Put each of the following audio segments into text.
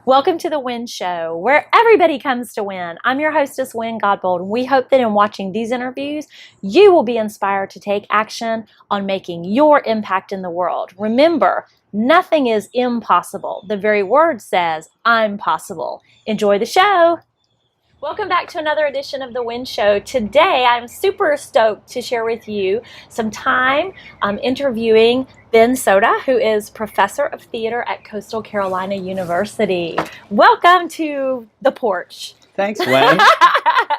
Welcome to the Wynn Show, where everybody comes to win. I'm your hostess, Wynn Godbold, and we hope that in watching these interviews, you will be inspired to take action on making your impact in the world. Remember, nothing is impossible. The very word says, I'm possible. Enjoy the show. Welcome back to another edition of the Wynn Show. Today, I'm super stoked to share with you some time interviewing Ben Sota, who is professor of theater at Coastal Carolina University. Welcome to the porch. Thanks, Wynn.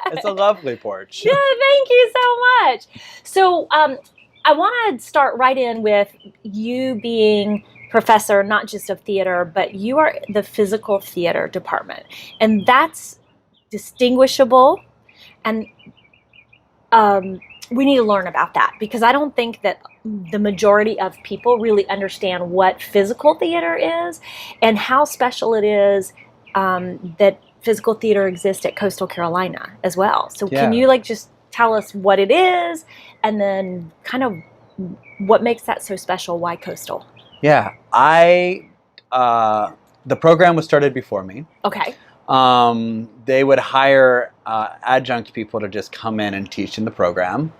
It's a lovely porch. Yeah, thank you so much. So I want to start right in with you being professor, not just of theater, but you are the physical theater department. And that's distinguishable, and we need to learn about that, because I don't think that the majority of people really understand what physical theater is and how special it is that physical theater exists at Coastal Carolina as well. So Can you just tell us what it is, and then kind of what makes that so special? Why Coastal? Yeah, the program was started before me. Okay. They would hire adjunct people to just come in and teach in the program.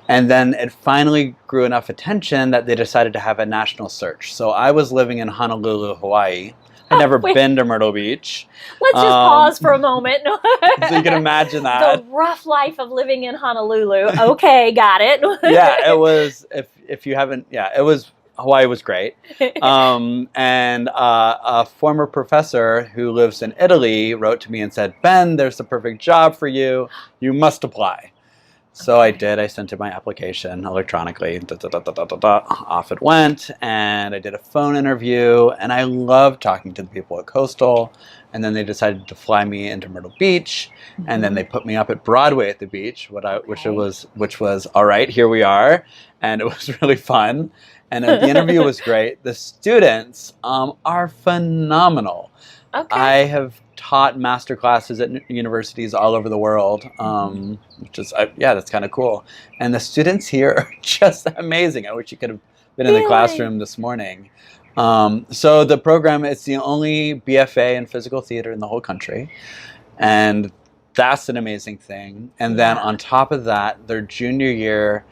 And then it finally grew enough attention that they decided to have a national search. So I was living in Honolulu, Hawaii. I'd never been to Myrtle Beach. Let's just pause for a moment. So you can imagine that. The rough life of living in Honolulu. Okay, got it. Yeah, it was, if you haven't, Hawaii was great. And a former professor who lives in Italy wrote to me and said, Ben, there's the perfect job for you. You must apply. So I did. I sent in my application electronically. Off it went. And I did a phone interview. And I loved talking to the people at Coastal. And then they decided to fly me into Myrtle Beach. Mm-hmm. And then they put me up at Broadway at the beach, which was all right, here we are. And it was really fun. And the interview was great. The students are phenomenal. Okay. I have taught master classes at universities all over the world, which is, that's kind of cool. And the students here are just amazing. I wish you could have been in the classroom this morning. So the program, it's the only BFA in physical theater in the whole country. And that's an amazing thing. And then on top of that, their junior year,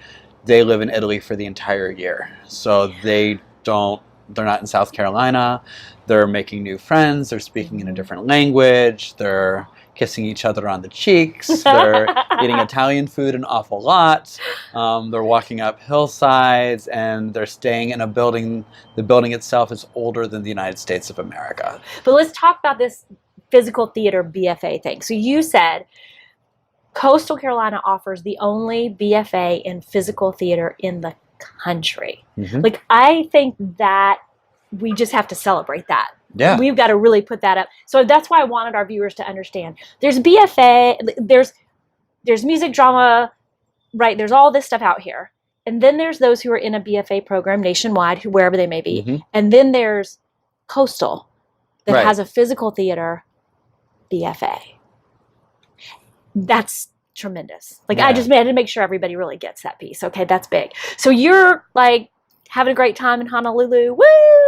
they live in Italy for the entire year. So they're not in South Carolina. They're making new friends. They're speaking in a different language. They're kissing each other on the cheeks. They're eating Italian food an awful lot. They're walking up hillsides, and they're staying in a building. The building itself is older than the United States of America. But let's talk about this physical theater BFA thing. So you said Coastal Carolina offers the only BFA in physical theater in the country. Mm-hmm. I think that we just have to celebrate that. Yeah. We've got to really put that up. So that's why I wanted our viewers to understand. There's BFA, there's music, drama, right? There's all this stuff out here. And then there's those who are in a BFA program nationwide, wherever they may be. Mm-hmm. And then there's Coastal that has a physical theater BFA. That's tremendous. I just had to make sure everybody really gets that piece. Okay, that's big. So you're having a great time in Honolulu. Woo!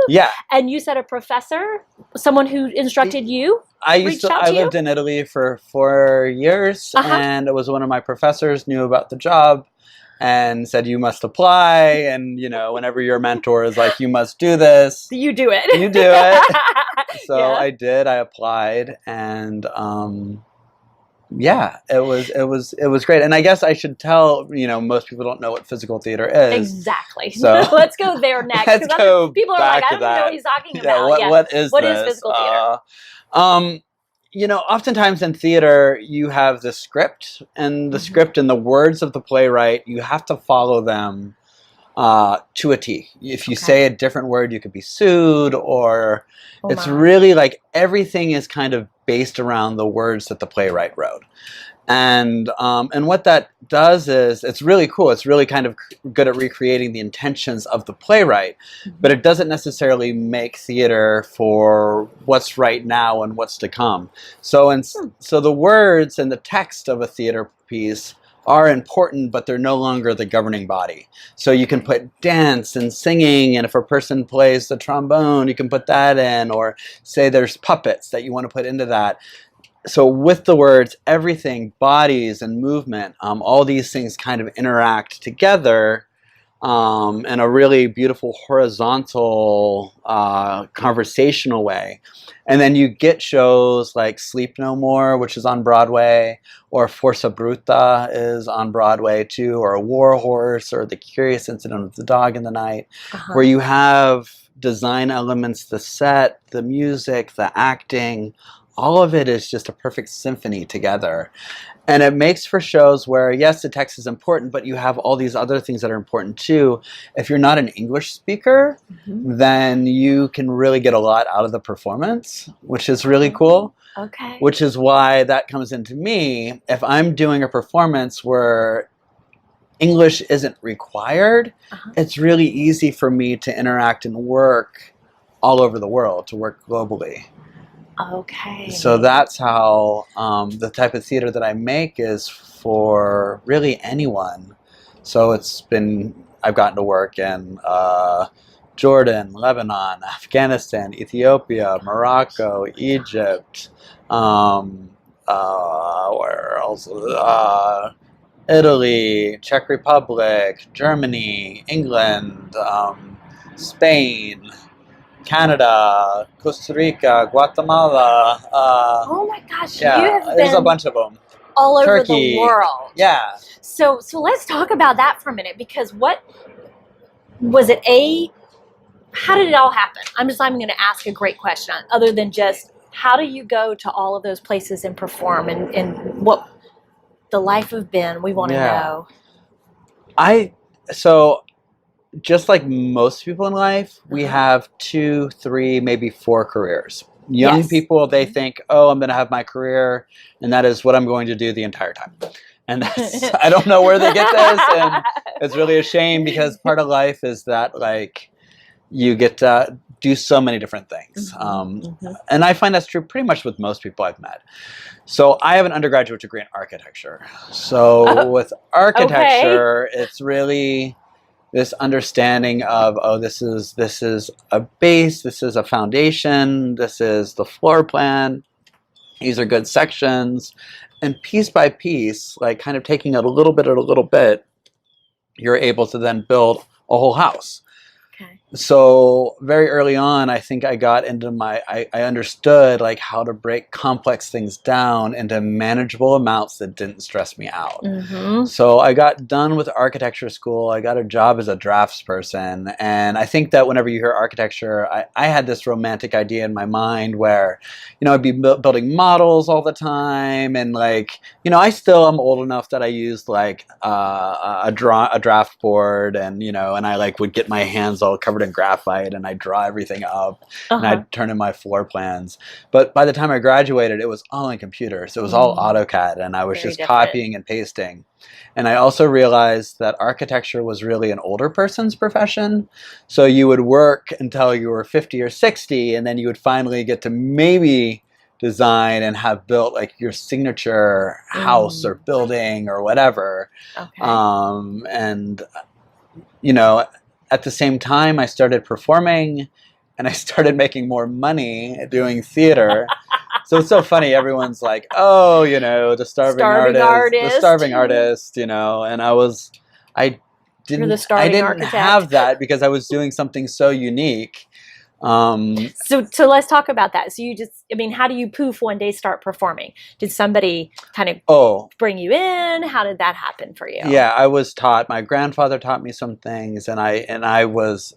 Yeah. And you said a professor, someone who instructed you, I lived in Italy for 4 years, and it was one of my professors knew about the job and said, you must apply. And, whenever your mentor is like, you must do this. You do it. You do it. So I did. I applied, and it was great. And I guess I should tell, most people don't know what physical theater is. Exactly. So let's go there next. Let's go people are back like, I to don't know what he's talking about. What is physical theater? Oftentimes in theater, you have the script, and the script and the words of the playwright, you have to follow them to a T. If you say a different word, you could be sued, or it's really everything is kind of based around the words that the playwright wrote. And what that does is, it's really cool. It's really kind of good at recreating the intentions of the playwright, but it doesn't necessarily make theater for what's right now and what's to come. So the words and the text of a theater piece are important, but they're no longer the governing body. So you can put dance and singing, and if a person plays the trombone, you can put that in, or say there's puppets that you want to put into that. So with the words, everything, bodies and movement, all these things kind of interact together in a really beautiful horizontal conversational way. And then you get shows like Sleep No More, which is on Broadway, or Forza Bruta is on Broadway too, or War Horse, or The Curious Incident of the Dog in the Night, where you have design elements, the set, the music, the acting, all of it is just a perfect symphony together. And it makes for shows where, yes, the text is important, but you have all these other things that are important too. If you're not an English speaker, then you can really get a lot out of the performance, which is really cool. Okay. Which is why that comes into me. If I'm doing a performance where English isn't required, it's really easy for me to interact and work all over the world, to work globally. Okay. So that's how the type of theater that I make is for really anyone. So I've gotten to work in Jordan, Lebanon, Afghanistan, Ethiopia, Morocco, Egypt, where else? Italy, Czech Republic, Germany, England, Spain, Canada, Costa Rica, Guatemala. Oh my gosh, Yeah, you have there's been a bunch of them. all over Turkey. the world. Yeah. So let's talk about that for a minute, because what was it? How did it all happen? I'm going to ask a great question, other than just how do you go to all of those places and perform, and what the life of Ben, we want to know. So just like most people in life, we have 2, 3, maybe 4 careers. Young people, they think, oh, I'm going to have my career, and that is what I'm going to do the entire time. And that's, I don't know where they get this, and it's really a shame, because part of life is that, like, you get to do so many different things. And I find that's true pretty much with most people I've met. So I have an undergraduate degree in architecture. So with architecture, it's really this understanding of, oh, this is a base, this is a foundation, this is the floor plan, these are good sections, and piece by piece, like kind of taking it a little bit at a little bit, you're able to then build a whole house. Okay. So very early on, I think I got into I understood like how to break complex things down into manageable amounts that didn't stress me out. So I got done with architecture school. I got a job as a draftsperson. And I think that whenever you hear architecture, I had this romantic idea in my mind where, you know, I'd be building models all the time. And like, you know, I still am old enough that I used like a draft board, and, you know, and I like would get my hands all covered in graphite, and I draw everything up, and I'd turn in my floor plans. But by the time I graduated, it was all in computers. It was all AutoCAD, and I was just copying and pasting. And I also realized that architecture was really an older person's profession. So you would work until you were 50 or 60, and then you would finally get to maybe design and have built like your signature house or building or whatever. And, you know, at the same time, I started performing, and I started making more money doing theater. So it's so funny. Everyone's like, "Oh, you know, the starving artist," you know. And I didn't have that because I was doing something so unique. So let's talk about that. So how do you poof one day start performing? Did somebody kind of bring you in? How did that happen for you? Yeah, I was taught. My grandfather taught me some things, and I was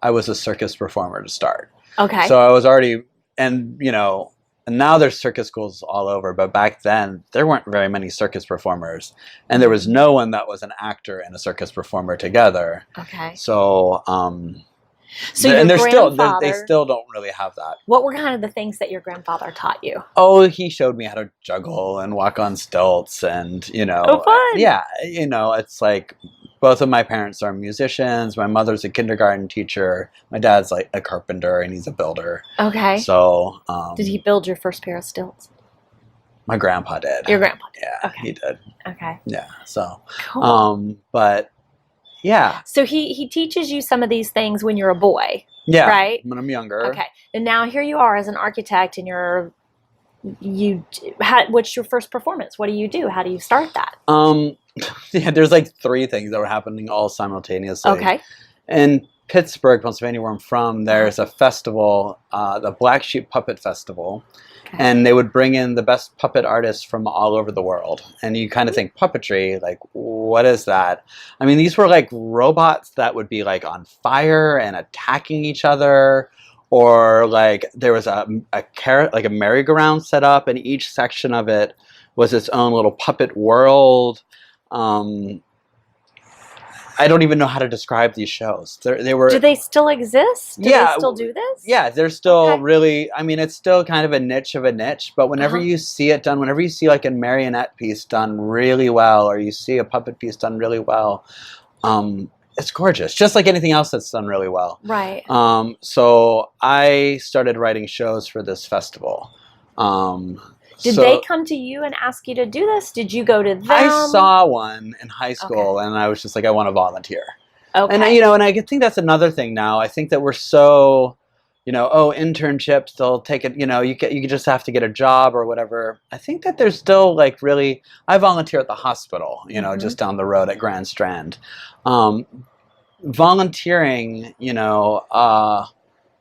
a circus performer to start. Okay. So I was already, and you know, and now there's circus schools all over, but back then there weren't very many circus performers, and there was no one that was an actor and a circus performer together. Okay. So and they still don't really have that. What were kind of the things that your grandfather taught you? Oh, he showed me how to juggle and walk on stilts, and you know, fun. Yeah, you know, it's like both of my parents are musicians. My mother's a kindergarten teacher. My dad's like a carpenter, and he's a builder. Okay. So, did he build your first pair of stilts? My grandpa did. Your grandpa did. Yeah, Okay. he did. Okay. Yeah. So, Cool. but yeah. So he teaches you some of these things when you're a boy. Yeah. Right? When I'm younger. Okay. And now here you are as an architect, and what's your first performance? What do you do? How do you start that? Yeah, there's like 3 things that were happening all simultaneously. Okay. In Pittsburgh, Pennsylvania, where I'm from, there's a festival, the Black Sheep Puppet Festival. Okay. And they would bring in the best puppet artists from all over the world. And you kind of think puppetry, like, what is that? I mean, these were like robots that would be like on fire and attacking each other. Or like there was a merry-go-round set up, and each section of it was its own little puppet world. I don't even know how to describe these shows. They were. Do they still exist? Do they still do this? Yeah, they're still really. I mean, it's still kind of a niche of a niche. But whenever you see it done, whenever you see like a marionette piece done really well, or you see a puppet piece done really well, it's gorgeous. Just like anything else that's done really well. Right. So I started writing shows for this festival. Did they come to you and ask you to do this? Did you go to them? I saw one in high school, and I was just like, I want to volunteer. Okay. And and I think that's another thing now. I think that we're so, internships, they'll take it. You just have to get a job or whatever. I think that there's still like really. I volunteer at the hospital, just down the road at Grand Strand. Volunteering,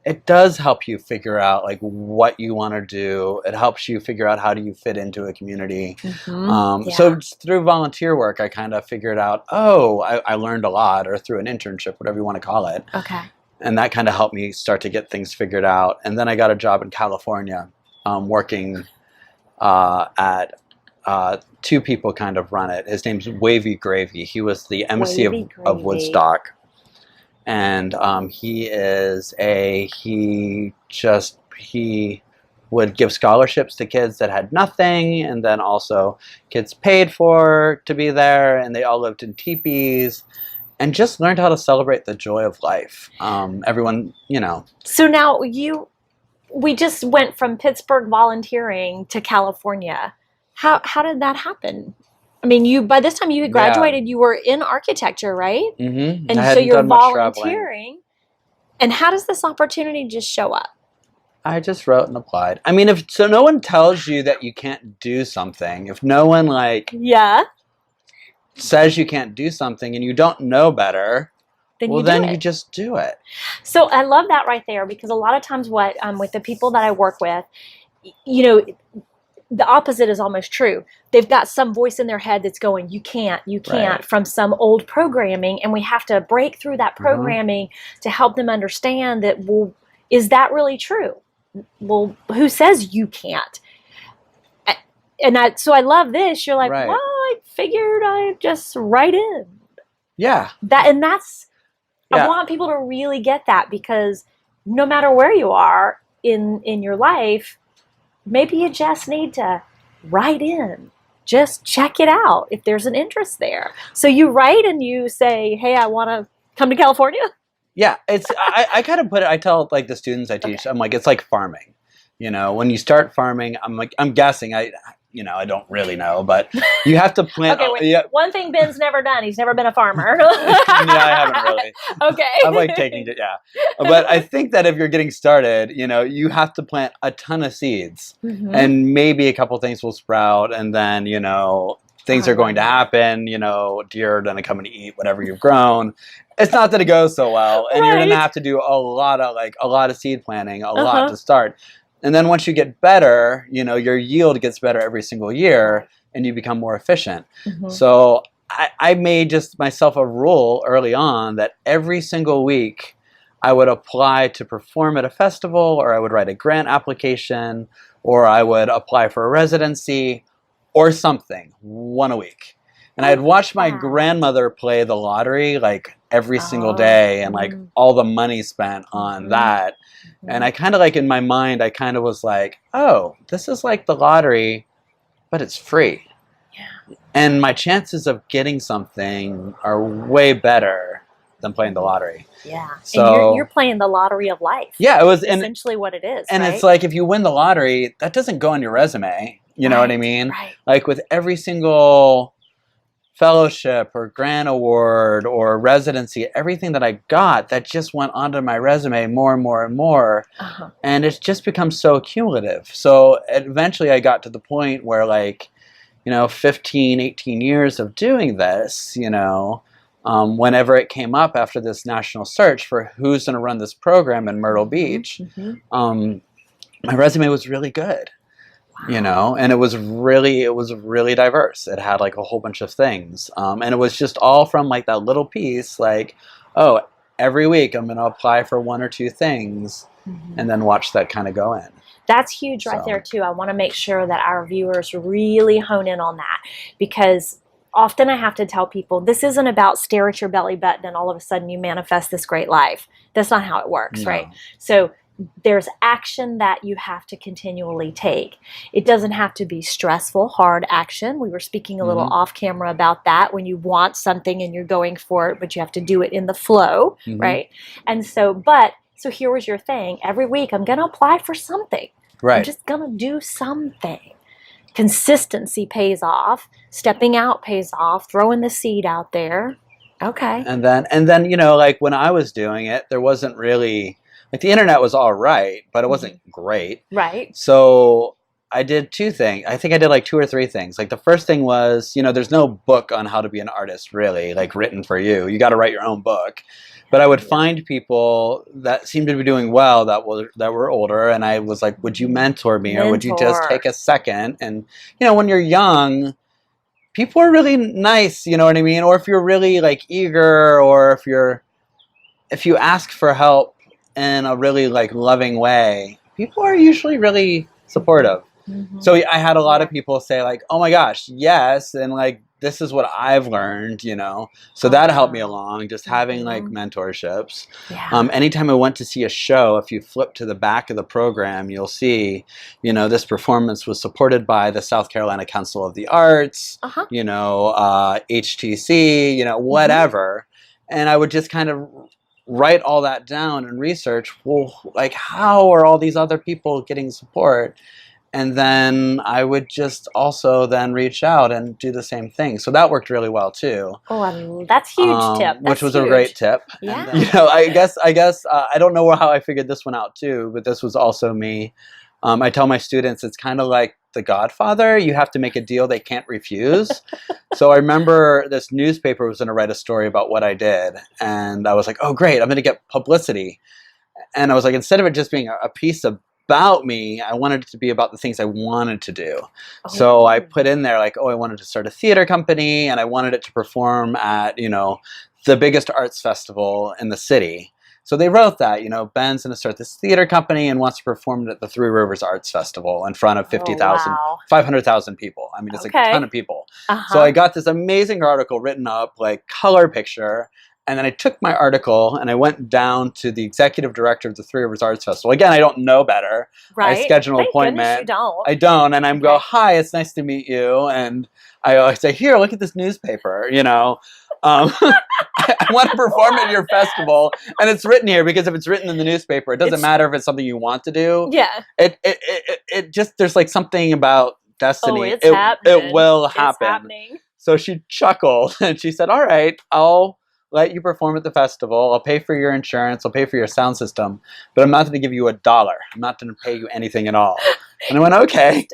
it does help you figure out like what you want to do. It helps you figure out how do you fit into a community. So through volunteer work, I kind of figured out, I learned a lot, or through an internship, whatever you want to call it. Okay. And that kind of helped me start to get things figured out. And then I got a job in California, working at 2 people kind of run it. His name's Wavy Gravy. He was the MC of Woodstock. And he would give scholarships to kids that had nothing, and then also kids paid for to be there, and they all lived in teepees, and just learned how to celebrate the joy of life. Everyone, So now we just went from Pittsburgh volunteering to California. How did that happen? I mean, by this time you had graduated, you were in architecture, right? Mm-hmm. And so you're volunteering. And how does this opportunity just show up? I just wrote and applied. I mean, so no one tells you that you can't do something. If no one says you can't do something and you don't know better, then you just do it. So I love that right there, because a lot of times with the people that I work with, the opposite is almost true. They've got some voice in their head that's going, you can't, right, from some old programming. And we have to break through that programming to help them understand that, well, is that really true? Well, who says you can't? So I love this. You're like, well, I figured I'd just write in. Yeah. I want people to really get that, because no matter where you are in your life, maybe you just need to write in. Just check it out if there's an interest there. So you write and you say, hey, I want to come to California. Yeah, I kind of put it, I tell like the students I teach, I'm like, it's like farming. When you start farming, I'm guessing, I don't really know, but you have to plant. One thing Ben's never done, he's never been a farmer. I haven't really. Okay. I'm like taking it, But I think that if you're getting started, you have to plant a ton of seeds, and maybe a couple things will sprout, and then, things are going to happen, deer are going to come and eat whatever you've grown. It's not that it goes so well, and you're going to have to do a lot of seed planting, a lot to start. And then once you get better, your yield gets better every single year, and you become more efficient. So I made just myself a rule early on that every single week I would apply to perform at a festival, or I would write a grant application, or I would apply for a residency or something, one a week. And I'd watch my grandmother play the lottery like every single day, and like all the money spent on that. And I kind of like, in my mind, I kind of was like, oh, this is like the lottery, but it's free. Yeah. And my chances of getting something are way better than playing the lottery. Yeah. So, and you're playing the lottery of life. Yeah, it was essentially what it is. And right? It's like, if you win the lottery, that doesn't go on your resume. You know what I mean? Right. Like with every single fellowship or grant award or residency, everything that I got, that just went onto my resume more and more and more. And it's just become so cumulative. So eventually I got to the point where, like, 15, 18 years of doing this, whenever it came up after this national search for who's going to run this program in Myrtle Beach, my resume was really good. And it was really diverse. It had like a whole bunch of things. And it was just all from like that little piece, like, oh, every week I'm going to apply for one or two things and then watch that kind of go in. That's huge right there too. I want to make sure that our viewers really hone in on that, because often I have to tell people, this isn't about stare at your belly button and all of a sudden you manifest this great life. That's not how it works, right? So there's action that you have to continually take. It doesn't have to be stressful, hard action. We were speaking a little off camera about that, when you want something and you're going for it, but you have to do it in the flow, right? And so, so here was your thing. Every week I'm going to apply for something. Right. I'm just going to do something. Consistency pays off. Stepping out pays off. Throwing the seed out there. Okay. And then, like when I was doing it, there wasn't really, like, the internet was all right, but it wasn't great. Right. So I did two things. I think I did like two or three things. Like the first thing was, there's no book on how to be an artist really, like written for you. You got to write your own book. But I would find people that seemed to be doing well that were older, and I was like, would you mentor me, or would you just take a second? And when you're young, people are really nice, you know what I mean? Or if you're really like eager, or if you ask for help in a really like loving way, people are usually really supportive. So I had a lot of people say like, oh my gosh, yes, and like, this is what I've learned, so that helped me along, just having like mentorships. Anytime I went to see a show, if you flip to the back of the program, you'll see, this performance was supported by the South Carolina Council of the Arts, HTC, whatever. And I would just kind of write all that down and research, well, like, how are all these other people getting support? And then I would just also then reach out and do the same thing. So that worked really well too. Oh, that's a huge tip. Which was a great tip. Yeah. And, I guess I don't know how I figured this one out too, but this was also me. I tell my students, it's kind of like The Godfather. You have to make a deal they can't refuse. So I remember this newspaper was going to write a story about what I did. And I was like, oh, great, I'm going to get publicity. And I was like, instead of it just being a piece about me, I wanted it to be about the things I wanted to do. So I put in there like, oh, I wanted to start a theater company, and I wanted it to perform at, the biggest arts festival in the city. So they wrote that, Ben's going to start this theater company and wants to perform at the Three Rivers Arts Festival in front of 500,000 people. I mean, it's a ton of people. So I got this amazing article written up, like color picture. And then I took my article and I went down to the executive director of the Three Rivers Arts Festival. Again, I don't know better. Right. I schedule an appointment. You don't. I don't. And I go, hi, it's nice to meet you. And I say, here, look at this newspaper, I want to perform at your festival. And it's written here because if it's written in the newspaper, it doesn't matter if it's something you want to do. Yeah. It just, there's like something about destiny. Oh, it's happening. It will happen. It's happening. So she chuckled and she said, all right, I'll let you perform at the festival. I'll pay for your insurance. I'll pay for your sound system, but I'm not going to give you $1. I'm not going to pay you anything at all. And I went, okay.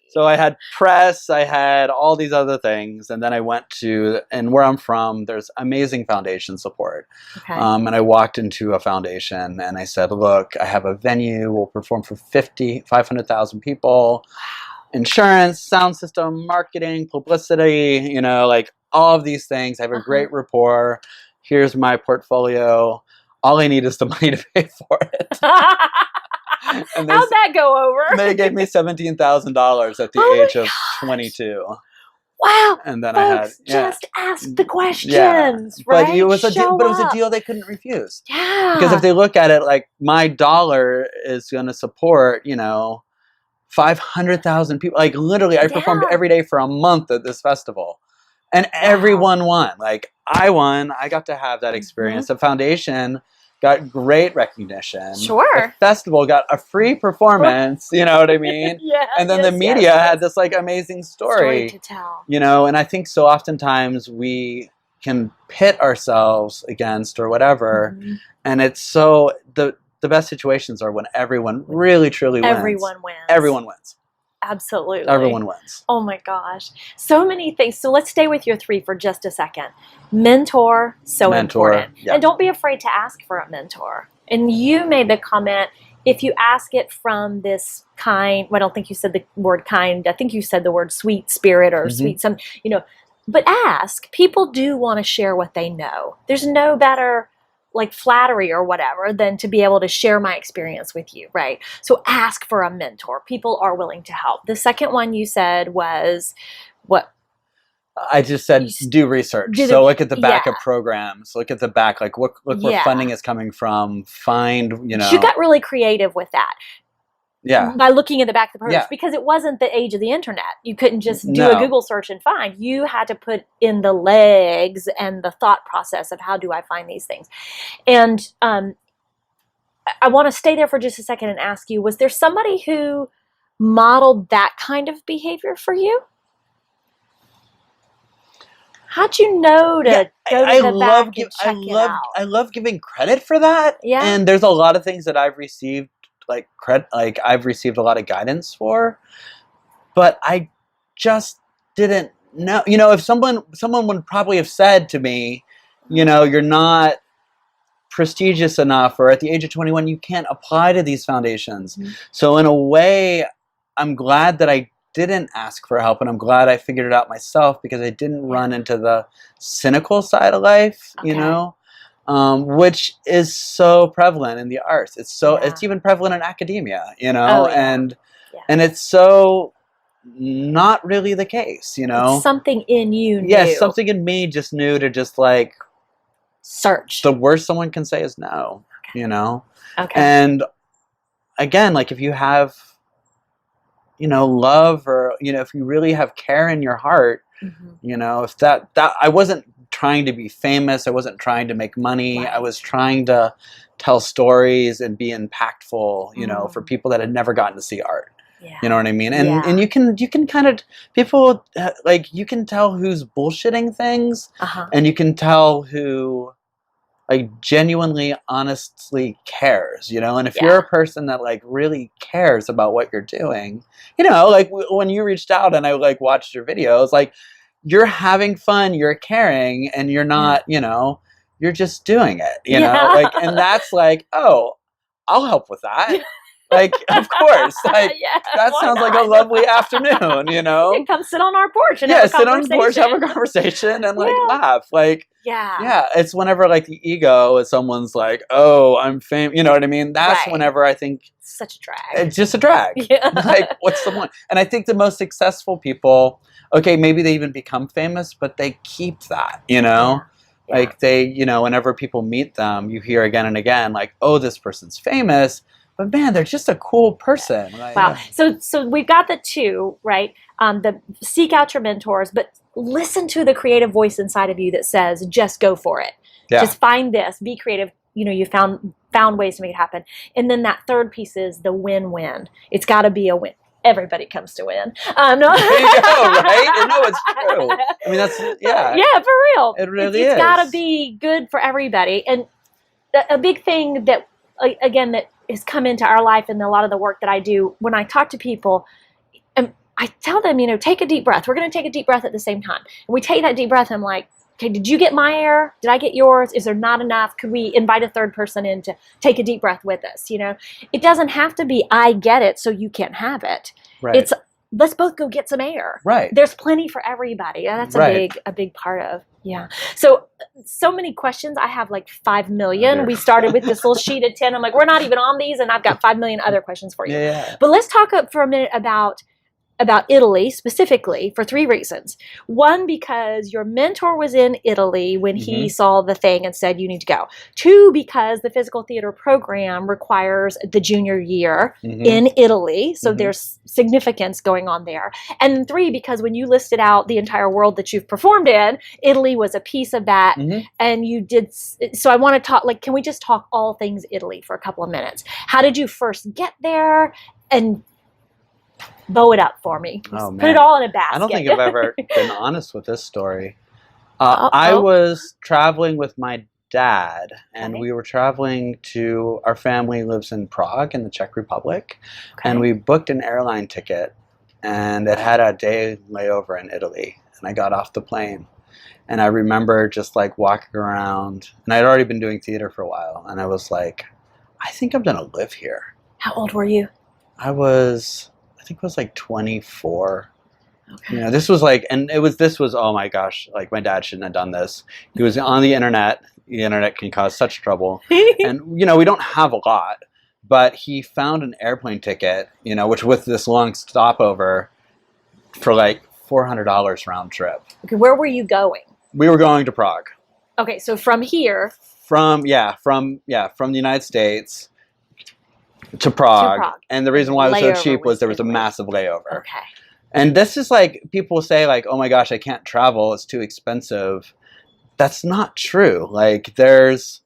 So I had press, I had all these other things. And then I went to, and where I'm from, there's amazing foundation support. And I walked into a foundation and I said, look, I have a venue. We'll perform for 500,000 people. Insurance, sound system, marketing, publicity, like all of these things. I have a great rapport. Here's my portfolio. All I need is the money to pay for it. And how'd that go over? They gave me $17,000 at the age of 22. Wow. And then folks, just ask the questions, right? But it was a deal they couldn't refuse. Yeah. Because if they look at it like my dollar is going to support, 500,000 people. Like literally, I performed every day for a month at this festival. And everyone won. Like I won. I got to have that experience. The foundation got great recognition. Sure. The festival got a free performance, you know what I mean? Yeah. And then the media had this like amazing story to tell. You know, and I think so oftentimes we can pit ourselves against or whatever, and it's so the best situations are when everyone really truly wins. Everyone wins. Everyone wins. Absolutely. Everyone wins. Oh my gosh. So many things. So let's stay with your 3 for just a second. Mentor, important. Yeah. And don't be afraid to ask for a mentor. And you made the comment, if you ask it from this kind, well, I don't think you said the word kind, I think you said the word sweet spirit or sweet some, you know, but ask. People do want to share what they know. There's no better like flattery or whatever than to be able to share my experience with you, right? So ask for a mentor. People are willing to help. The second one you said was what? I just said do research. So look at the back of programs. Look at the back, like look where funding is coming from. Find, you know. You got really creative with that. Yeah. By looking at the back of the programs, because it wasn't the age of the internet. You couldn't just do a Google search and find. You had to put in the legs and the thought process of how do I find these things. And I want to stay there for just a second and ask you, was there somebody who modeled that kind of behavior for you? How'd you know to go to the back and check it out? I love giving credit for that. Yeah. And there's a lot of things that I've received I've received a lot of guidance for, but I just didn't know. You know, if someone would probably have said to me, you know, you're not prestigious enough, or at the age of 21 you can't apply to these foundations. So in a way, I'm glad that I didn't ask for help, and I'm glad I figured it out myself, because I didn't run into the cynical side of life, you know. Which is so prevalent in the arts. It's so it's even prevalent in academia, you know, and it's so not really the case, you know. It's something in you knew. Yes, something in me just knew to just like search. The worst someone can say is no, you know. And again, like if you have, you know, love, or you know, if you really have care in your heart, you know, if that I wasn't trying to be famous. I wasn't trying to make money. I was trying to tell stories and be impactful, you know, for people that had never gotten to see art. You know what I mean? And you can kind of, people like, you can tell who's bullshitting things, and you can tell who like genuinely, honestly cares, you know? And if you're a person that like really cares about what you're doing, you know, like when you reached out and I like watched your videos, like, you're having fun, you're caring, and you're not, you know, you're just doing it, you know, like, and that's like, oh, I'll help with that. Like, of course, like, that sounds like a lovely afternoon, you know? You come sit on our porch and have a sit on the porch, have a conversation, and like laugh. Like, it's whenever like the ego is someone's like, oh, I'm famous, you know what I mean? That's whenever I think such a drag. It's just a drag. Like, what's the point? And I think the most successful people, okay, maybe they even become famous, but they keep that, you know? Like they, you know, whenever people meet them, you hear again and again, like, oh, this person's famous, but man, they're just a cool person. Right? Wow. So we've got the two, right? The seek out your mentors, but listen to the creative voice inside of you that says, just go for it. Just find this, be creative. You know, you found ways to make it happen. And then that third piece is the win-win. It's got to be a win. Everybody comes to win. No. There you go, right? No, it's true. I mean, that's, Yeah, for real. It really is. It's got to be good for everybody. And a big thing that, again, that has come into our life and a lot of the work that I do, when I talk to people, I tell them, you know, take a deep breath. We're going to take a deep breath at the same time. And we take that deep breath, and I'm like, okay, did you get my air? Did I get yours? Is there not enough? Could we invite a third person in to take a deep breath with us? You know, it doesn't have to be, I get it, so you can't have it. Right. It's, let's both go get some air. Right. There's plenty for everybody. That's a big part of, So many questions. I have like 5 million. We started with this little sheet of 10. I'm like, we're not even on these, and I've got 5 million other questions for you. But let's talk for a minute about about Italy specifically for 3 reasons. One, because your mentor was in Italy when he saw the thing and said, you need to go. 2, because the physical theater program requires the junior year in Italy. So there's significance going on there. And 3, because when you listed out the entire world that you've performed in, Italy was a piece of that. And you did. So I want to talk, like, can we just talk all things Italy for a couple of minutes? How did you first get there? And bow it up for me. Put it all in a basket. I don't think I've ever been honest with this story. I was traveling with my dad, and we were traveling to, our family lives in Prague in the Czech Republic, and we booked an airline ticket, and it had a day layover in Italy, and I got off the plane. And I remember just like walking around, and I'd already been doing theater for a while, and I was like, I think I'm going to live here. How old were you? I think it was like 24. Okay. You know, this was like, and this was, oh my gosh, like my dad shouldn't have done this. He was on the internet. The internet can cause such trouble. And, you know, we don't have a lot, but he found an airplane ticket, you know, which with this long stopover for like $400 round trip. Okay, where were you going? We were going to Prague. Okay, so from here. From the United States to Prague. And the reason why it was so cheap was there was a massive layover. Okay. And this is like, people say like, oh my gosh, I can't travel, it's too expensive. That's not true. Like there's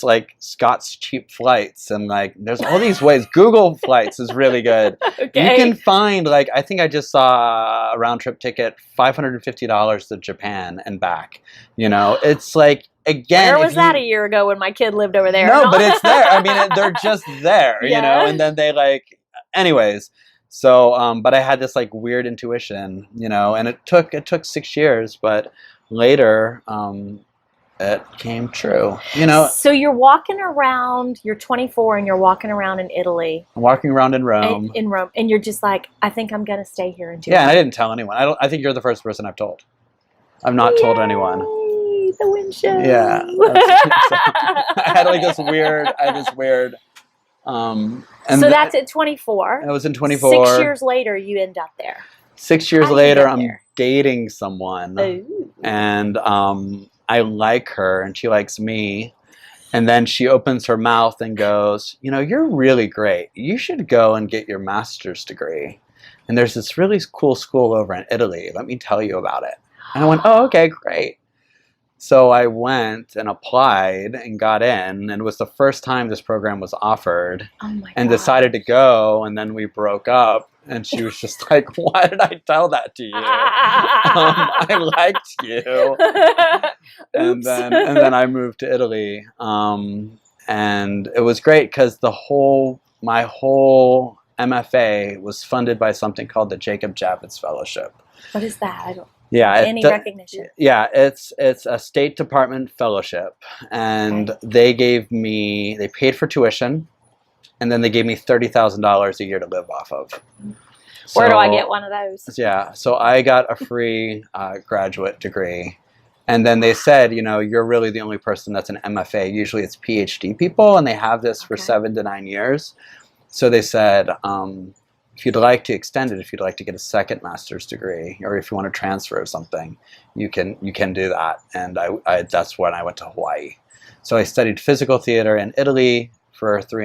like Scott's cheap flights, and like there's all these ways. Google Flights is really good. Okay. You can find, like, I think I just saw a round trip ticket, $550 to Japan and back. You know, it's like, again, where was that a year ago when my kid lived over there? No, but it's there. I mean, they're just there, you know, and then they like, anyways. So, but I had this like weird intuition, you know, and it took 6 years, but later, it came true, you know. So you're walking around, you're 24 and you're walking around in Italy. I'm walking around in Rome. In Rome. And you're just like, I think I'm going to stay here and do and I didn't tell anyone. I think you're the first person I've told. I've not told anyone. The Wynn Show. Yeah. I had like this weird, and so that's at 24. I was in 24. 6 years later, you end up there. 6 years later, I'm dating someone. Ooh. And I like her and she likes me. And then she opens her mouth and goes, you know, you're really great. You should go and get your master's degree. And there's this really cool school over in Italy. Let me tell you about it. And I went, oh, okay, great. So I went and applied and got in, and it was the first time this program was offered. Oh my and decided to go, and then we broke up. And she was just like, why did I tell that to you? I liked you. And then I moved to Italy. And it was great because my whole MFA was funded by something called the Jacob Javits Fellowship. What is that? I don't. Yeah, any recognition. Yeah, it's a State Department fellowship, and they paid for tuition, and then they gave me $30,000 a year to live off of. Where do I get one of those? Yeah, so I got a free graduate degree, and then they said, you know, you're really the only person that's an MFA. Usually it's PhD people, and they have this for 7 to 9 years. So they said, if you'd like to extend it, if you'd like to get a second master's degree, or if you want to transfer or something, you can do that. And that's when I went to Hawaii. So I studied physical theater in Italy for 4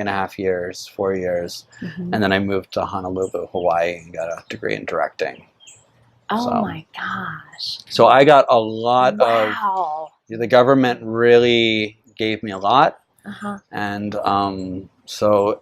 years. And then I moved to Honolulu, Hawaii, and got a degree in directing. Oh my gosh. So I got a lot of, the government really gave me a lot. And so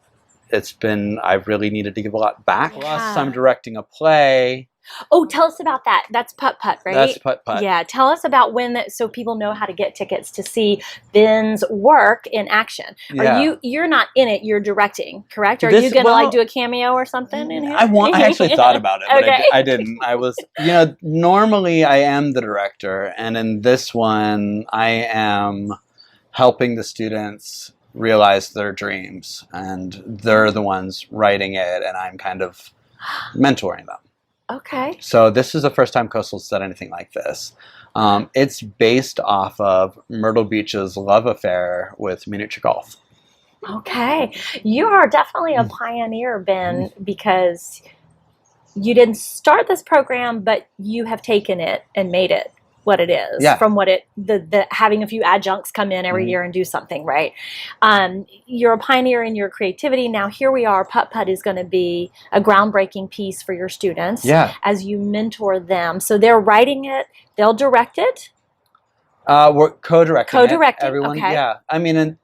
I really needed to give a lot back. Plus, I'm directing a play. Oh, tell us about that. That's Putt Putt, right? That's Putt Putt. Yeah, tell us about so people know how to get tickets to see Ben's work in action. You're not in it, you're directing, correct? Are you going to like do a cameo or something in here? I actually thought about it, but I didn't. I was, normally I am the director, and in this one, I am helping the students realize their dreams, and they're the ones writing it, and I'm kind of mentoring them. Okay. So this is the first time Coastal's done anything like this. It's based off of Myrtle Beach's love affair with miniature golf. Okay. You are definitely a pioneer, Ben, because you didn't start this program, but you have taken it and made it what it is. Yeah. From what the having a few adjuncts come in every year and do something, right? You're a pioneer in your creativity. Now here we are. Putt Putt is going to be a groundbreaking piece for your students as you mentor them. So they're writing it. They'll direct it. We're co-directing Co-directing, it. Everyone, okay. yeah. I mean,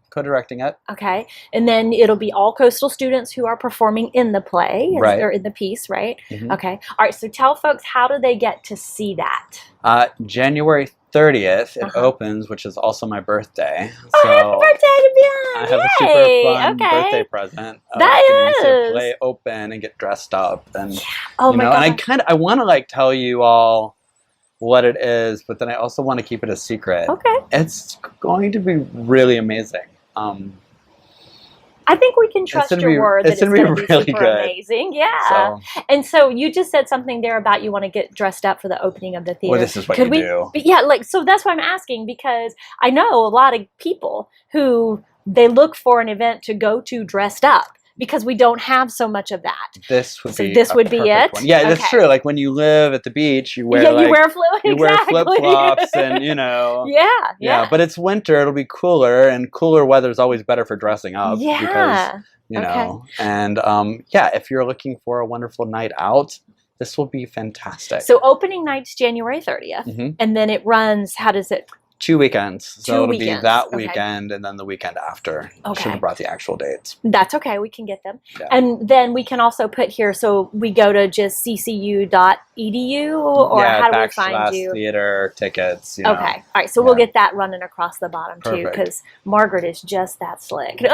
co-directing it. Okay. And then it'll be all coastal students who are performing in the play or in the piece, right? Okay. All right. So tell folks, how do they get to see that? January 30th, it opens, which is also my birthday. Oh, so happy birthday to Beyond! I have a super fun birthday present. That getting to see is. a play open and get dressed up, and Oh my God. and I want to like tell you all what it is, but then I also want to keep it a secret. Okay. It's going to be really amazing. I think we can trust your word that it's going to be really super good. amazing. Yeah. And so you just said something there about you want to get dressed up for the opening of the theater. Well, this is what you do. But yeah, so that's why I'm asking, because I know a lot of people who they look for an event to go to dressed up, because we don't have so much of that. This would be it. One. Yeah, that's true. Like when you live at the beach, you wear you wear flip flops and Yeah, but it's winter. It'll be cooler, and cooler weather is always better for dressing up. Yeah. Because, and if you're looking for a wonderful night out, this will be fantastic. So opening night's January 30th, and then it runs. How does it? 2 weekends. So it'll be that Okay. weekend and then the weekend after. I Okay. should have brought the actual dates. That's okay. We can get them. Yeah. And then we can also put here, so we go to just ccu.edu, or how do we find you? Theater tickets. Okay. All right. So we'll get that running across the bottom too, because Margaret is just that slick.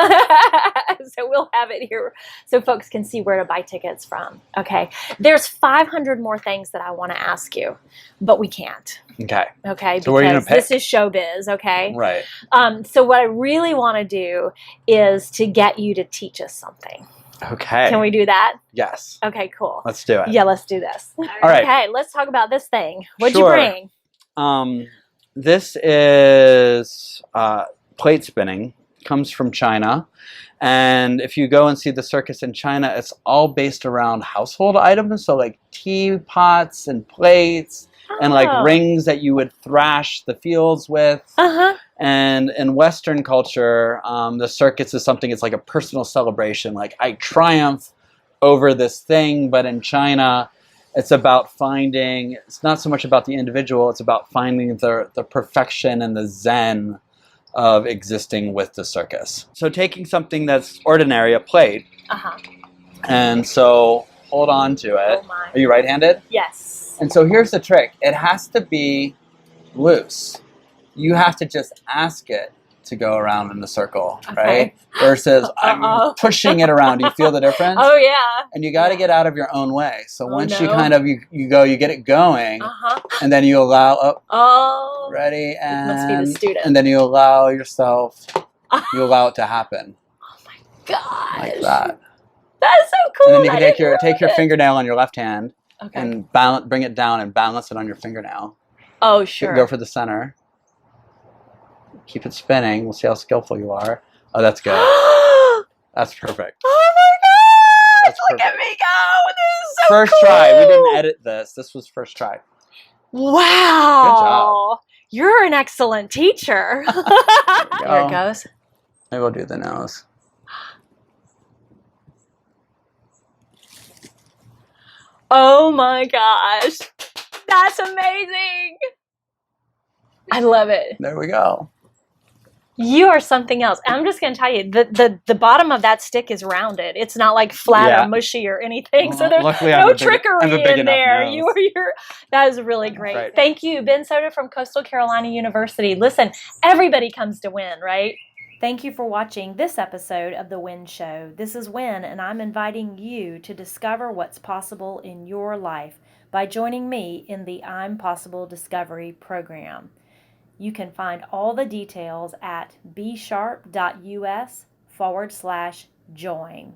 So we'll have it here so folks can see where to buy tickets from. Okay. There's 500 more things that I want to ask you, but we can't. Okay. Okay. So what are you gonna pick? This is showbiz. Okay. Right. So what I really want to do is to get you to teach us something. Okay. Can we do that? Yes. Okay, cool. Let's do it. Yeah, let's do this. All right. Okay, let's talk about this thing. What'd you bring? This is plate spinning. Comes from China. And if you go and see the circus in China, it's all based around household items. So like teapots and plates and like rings that you would thrash the fields with. And in Western culture, the circus is something, it's like a personal celebration. Like I triumph over this thing, but in China, it's about finding, it's not so much about the individual, it's about finding the perfection and the zen of existing with the circus. So taking something that's ordinary, a plate, and so hold on to it. Oh my. Are you right-handed? Yes. And so here's the trick. It has to be loose. You have to just ask it to go around in the circle, right? Versus I'm pushing it around. Do you feel the difference? Oh yeah. And you got to get out of your own way. So once you kind of, you get it going, and then you allow, ready, and must be the student. And then you allow yourself, you allow it to happen. Oh my gosh. Like that. That's so cool. And then you can take your fingernail on your left hand and bring it down and balance it on your fingernail. Oh, sure. Go for the center. Keep it spinning. We'll see how skillful you are. Oh, that's good. That's perfect. Oh my gosh! Look at me go! This is so First cool. try. We didn't edit this. This was first try. Wow! Good job. You're an excellent teacher. Here it goes. Maybe we'll do the nose. Oh my gosh! That's amazing! I love it. There we go. You are something else. I'm just going to tell you, the bottom of that stick is rounded. It's not like flat or mushy or anything. So there's no trickery in there. That is really great. Right. Thank you, Ben Sota from Coastal Carolina University. Listen, everybody comes to Wynn, right? Thank you for watching this episode of The Wynn Show. This is Wynn, and I'm inviting you to discover what's possible in your life by joining me in the I'm Possible Discovery program. You can find all the details at bsharp.us/join.